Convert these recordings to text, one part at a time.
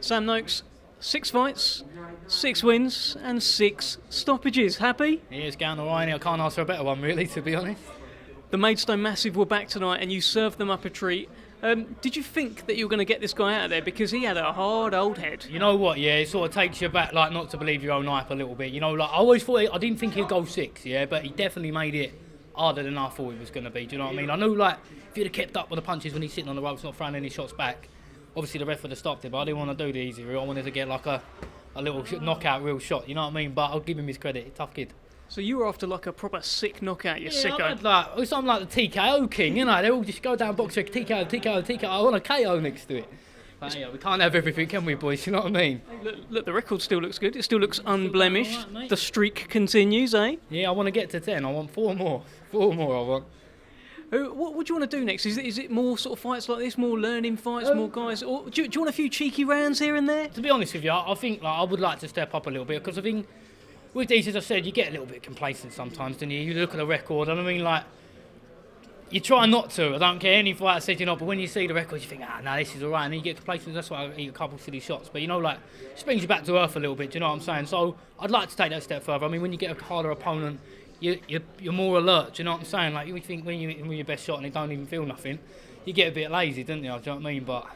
Sam Noakes, 6 fights, 6 wins and 6 stoppages. Happy? Yeah, it's going alright. I can't ask for a better one, really, to be honest. The Maidstone Massive were back tonight and you served them up a treat. Did you think that you were going to get this guy out of there? Because he had a hard old head. You know what, yeah, it sort of takes you back, like, not to believe your own hype a little bit. You know, like, I always thought, I didn't think he'd go 6, yeah, but he definitely made it harder than I thought it was going to be. Do you know what I mean? I knew, like, if he'd have kept up with the punches when he's sitting on the ropes, not throwing any shots back, obviously the ref would have stopped it, but I didn't want to do the easy route. I wanted to get, like, a little knockout real shot, you know what I mean? But I'll give him his credit, tough kid. So you were after like a proper sick knockout, you sicko. I had like, something like the TKO king, you know, they all just go down boxer, TKO, I want a KO next to it. But yeah, we can't have everything, can we, boys, you know what I mean? Look, the record still looks good, it still looks unblemished. Right, the streak continues, eh? Yeah, I want to get to 10, I want 4 more. 4 more I want. What do you want to do next? Is it more sort of fights like this, more learning fights, more guys? Or do you want a few cheeky rounds here and there? To be honest with you, I think like, I would like to step up a little bit, because I think with these, as I said, you get a little bit complacent sometimes, don't you? You look at the record, and I mean, like, you try not to. I don't care any fighter says you're not, but when you see the record, you think, no, this is all right, and then you get complacent. That's why I eat a couple of silly shots. But, you know, like, it just brings you back to earth a little bit, do you know what I'm saying? So I'd like to take that step further. I mean, when you get a harder opponent, you're more alert, do you know what I'm saying? Like, you think when you're in your best shot and you don't even feel nothing, you get a bit lazy, don't you? Do you know what I mean? But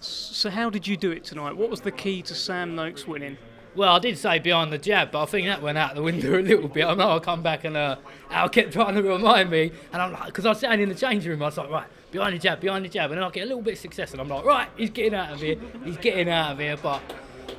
So how did you do it tonight? What was the key to Sam Noakes winning? well, I did say behind the jab, but I think that went out the window a little bit. I know I'll come back and Al kept trying to remind me, and I'm like, because I was sitting in the changing room, I was like, right, behind the jab, and then I get a little bit of success, and I'm like, right, he's getting out of here, but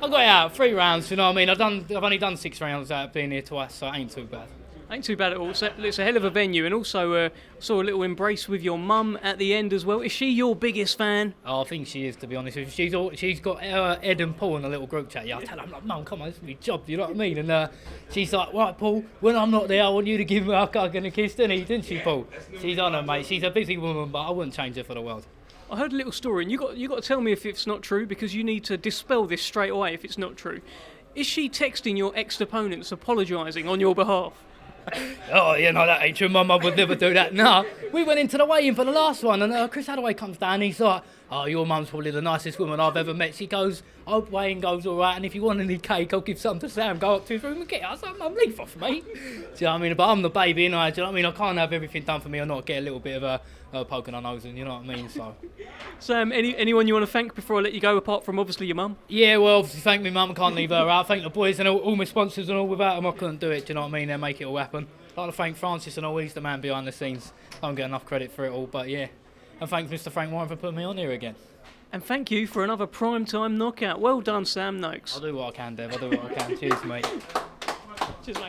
I got it out 3 rounds, you know what I mean? I've only done 6 rounds out of being here twice, so it ain't too bad. Ain't too bad at all. It's a hell of a venue, and also saw a little embrace with your mum at the end as well. Is she your biggest fan? Oh, I think she is, to be honest with you. She's got Ed and Paul in a little group chat. Yeah, I tell her, I'm like, Mum, come on, this is my job, you know what I mean? And she's like, right, Paul, when I'm not there, I want you to give me a hug and a kiss, didn't she, Paul? She's on her, mate. She's a busy woman, but I wouldn't change her for the world. I heard a little story, and you got to tell me if it's not true, because you need to dispel this straight away if it's not true. Is she texting your ex-opponents apologising on your behalf? Oh, you know, that ain't true. My mum would never do that. No. We went into the weigh-in for the last one, and Chris Hathaway comes down, and he's like, oh, your mum's probably the nicest woman I've ever met. She goes, oh, weigh-in goes all right, and if you want any cake, I'll give some to Sam. Go up to his room and get it. I was like, Mum, leave off, mate. Do you know what I mean? But I'm the baby, and do you know what I mean? I can't have everything done for me or not get a little bit of a poke in the nose, and you know what I mean? So. Sam, anyone you want to thank before I let you go, apart from obviously your mum? Yeah, well, obviously thank me mum, I can't leave her out. Thank the boys and all my sponsors and all. Without them I couldn't do it, do you know what I mean? They make it all happen. I'd like to thank Francis and all, he's the man behind the scenes. Don't get enough credit for it all, but yeah. And thanks Mr. Frank Warren for putting me on here again. And thank you for another prime-time knockout. Well done, Sam Noakes. I'll do what I can, Dev, I'll do what I can. Cheers, mate. Cheers, mate.